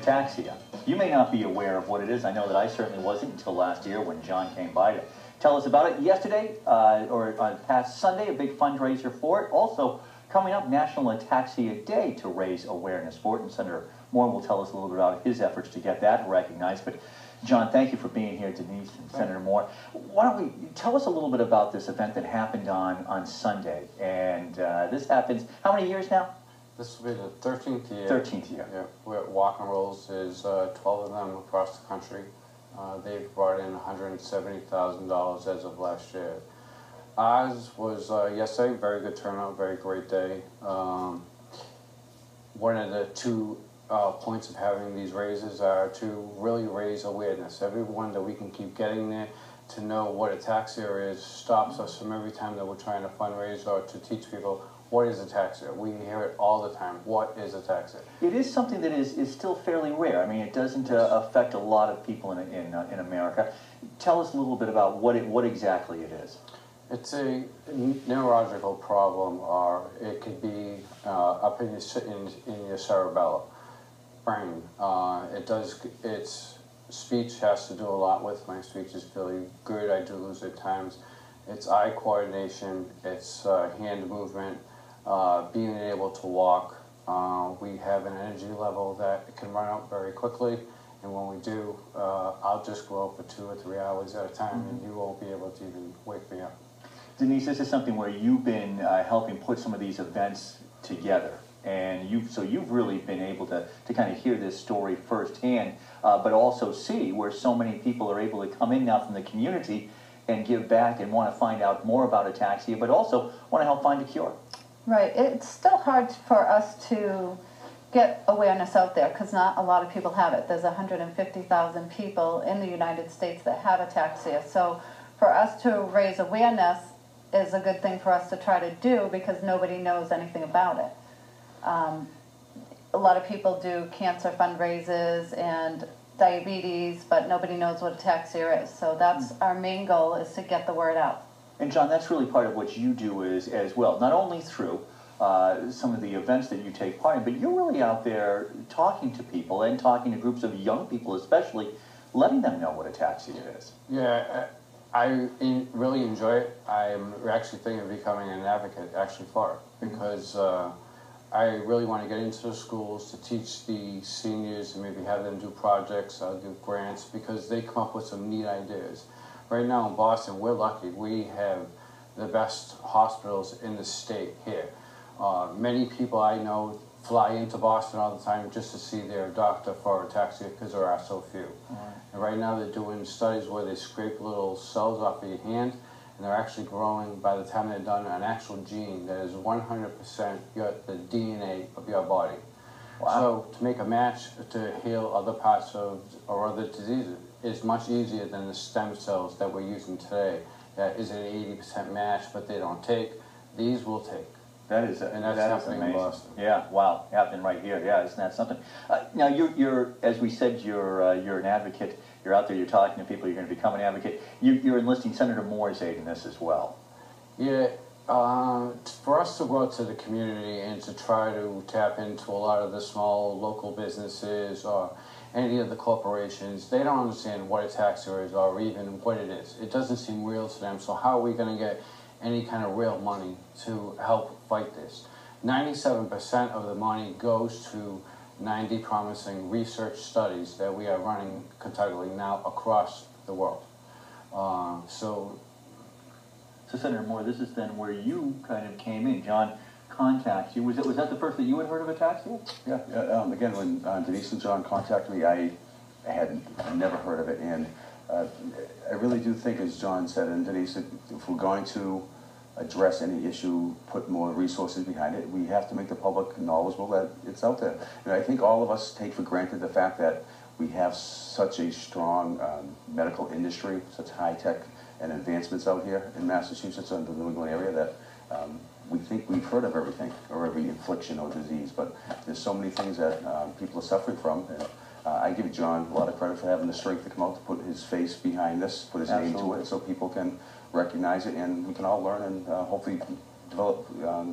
Ataxia. You may not be aware of what it is. I know that I certainly wasn't until last year when John came by to tell us about it. Yesterday, or past Sunday, a big fundraiser for it. Also, coming up, National Ataxia Day to raise awareness for it. And Senator Mauro will tell us a little bit about his efforts to get that recognized. But John, thank you for being here, Denise and Senator Mauro. Why don't we tell us a little bit about this event that happened on Sunday? And this happens, how many years now? This will be the 13th year. 13th year. Yeah, we're at Walk and Rolls. There's 12 of them across the country. They've brought in $170,000 as of last year. Ours was yesterday, very good turnout, very great day. One of the two points of having these raises are to really raise awareness. Everyone that we can keep getting there to know what ataxia is stops us from every time that we're trying to fundraise or to teach people what is ataxia. We hear it all the time. What is ataxia? It is something that is still fairly rare. I mean, it doesn't affect a lot of people in America. Tell us a little bit about what exactly it is. It's a neurological problem, or it could be up in your cerebellum, brain. Its speech has to do a lot with. My speech is fairly good. I do lose at times. It's eye coordination. It's hand movement. Being able to walk. We have an energy level that can run out very quickly, and when we do, I'll just go out for 2 or 3 hours at a time, and you won't be able to even wake me up. Denise, this is something where you've been helping put some of these events together, and you've really been able to kind of hear this story firsthand, but also see where so many people are able to come in now from the community and give back and want to find out more about ataxia, but also want to help find a cure. Right. It's still hard for us to get awareness out there because not a lot of people have it. There's 150,000 people in the United States that have ataxia. So for us to raise awareness is a good thing for us to try to do because nobody knows anything about it. A lot of people do cancer fundraisers and diabetes, but nobody knows what ataxia is. So that's our main goal, is to get the word out. And John, that's really part of what you do as well, not only through some of the events that you take part in, but you're really out there talking to people and talking to groups of young people especially, letting them know what ataxia is. Yeah, I really enjoy it. I'm actually thinking of becoming an advocate actually for it because I really want to get into the schools to teach the seniors and maybe have them do projects, do grants, because they come up with some neat ideas. Right now in Boston, we're lucky. We have the best hospitals in the state here. Many people I know fly into Boston all the time just to see their doctor for ataxia because there are so few. And right now they're doing studies where they scrape little cells off of your hand, and they're actually growing, by the time they're done, an actual gene that is 100% the DNA of your body. Wow. So to make a match to heal other parts of or other diseases is much easier than the stem cells that we're using today. That is an 80% match, but they don't take. These will take. That is happening in Boston. Yeah, wow, happening right here. Yeah, isn't that something? Now you're, as we said, you're an advocate. You're out there. You're talking to people. You're going to become an advocate. You're enlisting Senator Mauro's aid in this as well. Yeah, for us to go out to the community and to try to tap into a lot of the small local businesses or any of the corporations, they don't understand what ataxia is or even what it is. It doesn't seem real to them. So how are we going to get any kind of real money to help fight this? 97% of the money goes to 90 promising research studies that we are running continually now across the world. So Senator Mauro, this is then where you kind of came in. John contacts you. Was that the first that you had heard of ataxia? Yeah. Again, when Denise and John contacted me, I never heard of it, and I really do think, as John said and Denise, if we're going to address any issue, put more resources behind it, we have to make the public knowledgeable that it's out there. And I think all of us take for granted the fact that we have such a strong medical industry, such high tech and advancements out here in Massachusetts and the New England area that we think we've heard of everything or every infliction or disease, but there's so many things that people are suffering from. And I give John a lot of credit for having the strength to come out to put his face behind this, put his name to it, so people can recognize it, and we can all learn and hopefully develop,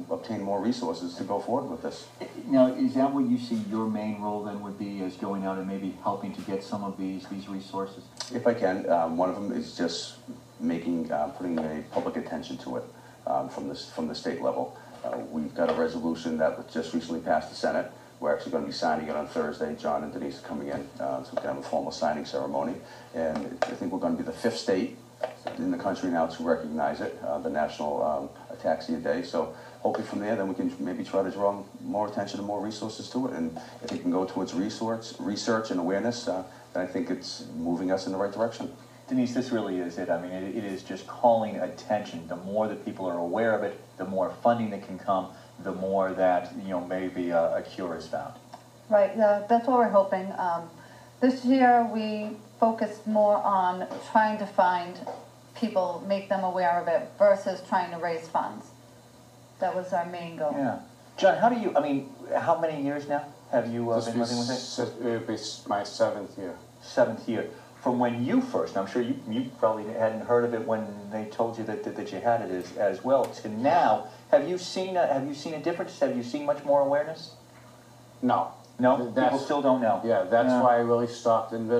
obtain more resources to go forward with this. Now, is that what you see your main role then would be, as going out and maybe helping to get some of these resources? If I can, one of them is just making, putting a public attention to it from the state level. We've got a resolution that was just recently passed the Senate. We're actually going to be signing it on Thursday. John and Denise are coming in, so we can have a formal signing ceremony. And I think we're going to be the 5th state in the country now to recognize it, the National Ataxia Day. So hopefully from there, then we can maybe try to draw more attention and more resources to it. And if it can go towards research and awareness, then I think it's moving us in the right direction. Denise, this really is it. I mean, it is just calling attention. The more that people are aware of it, the more funding that can come, the more that, maybe a cure is found. Right, that's what we're hoping. This year we focused more on trying to find people, make them aware of it, versus trying to raise funds. That was our main goal. Yeah. John, how many years now have you been living with it? It would be my 7th year. 7th year. From when you first, I'm sure you probably hadn't heard of it when they told you that you had it as well, to now, have you seen a difference? Have you seen much more awareness? No. No? People still don't know? Yeah, that's why I really stopped in the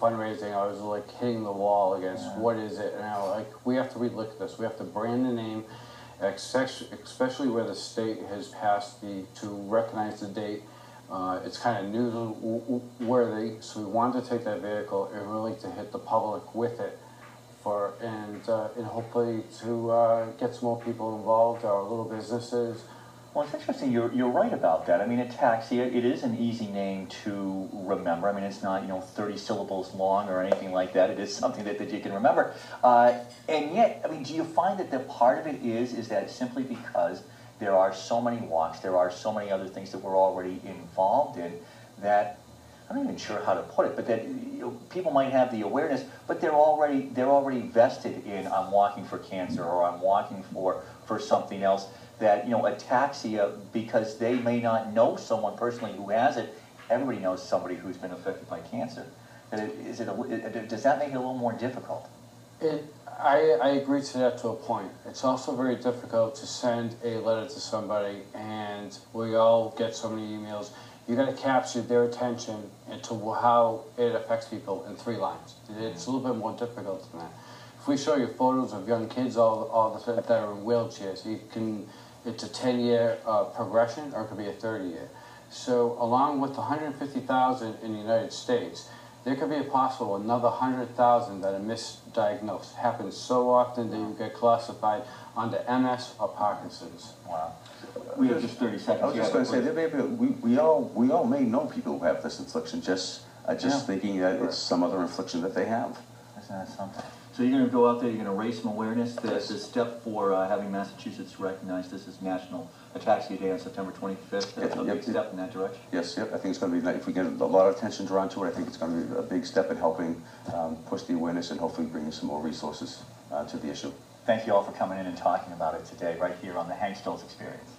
fundraising. I was like hitting the wall against what is it? And I was like, we have to relook at this. We have to brand the name, especially where the state has passed to recognize the date. It's kind of newsworthy, so we wanted to take that vehicle and really to hit the public with it, and hopefully to get some more people involved, our little businesses. Well, it's interesting. You're right about that. I mean, Ataxia, it is an easy name to remember. I mean, it's not 30 syllables long or anything like that. It is something that you can remember. And yet, I mean, do you find that the part of it is that simply because there are so many walks, there are so many other things that we're already involved in, that I'm not even sure how to put it, but that people might have the awareness, but they're already vested in, I'm walking for cancer, or I'm walking for something else. That ataxia, because they may not know someone personally who has it, everybody knows somebody who's been affected by cancer. Does that make it a little more difficult? I agree to that to a point. It's also very difficult to send a letter to somebody, and we all get so many emails. You got to capture their attention into how it affects people in 3 lines. It's a little bit more difficult than that. If we show you photos of young kids all the time that are in wheelchairs, it's a 10-year progression, or it could be a 30-year. So along with the 150,000 in the United States, there could be a possible another 100,000 that are misdiagnosed. It happens so often that you get classified under MS or Parkinson's. Wow. We have just 30 seconds. I was just going to say, there may be, we all may know people who have this affliction, just thinking that it's some other affliction that they have. Isn't that something? So you're going to go out there, you're going to raise some awareness. There's a step for having Massachusetts recognize this as National Ataxia Day on September 25th. That's a big step in that direction. Yes, I think it's going to be, if we get a lot of attention drawn to it, I think it's going to be a big step in helping push the awareness and hopefully bringing some more resources to the issue. Thank you all for coming in and talking about it today, right here on the Hank Stolz Experience.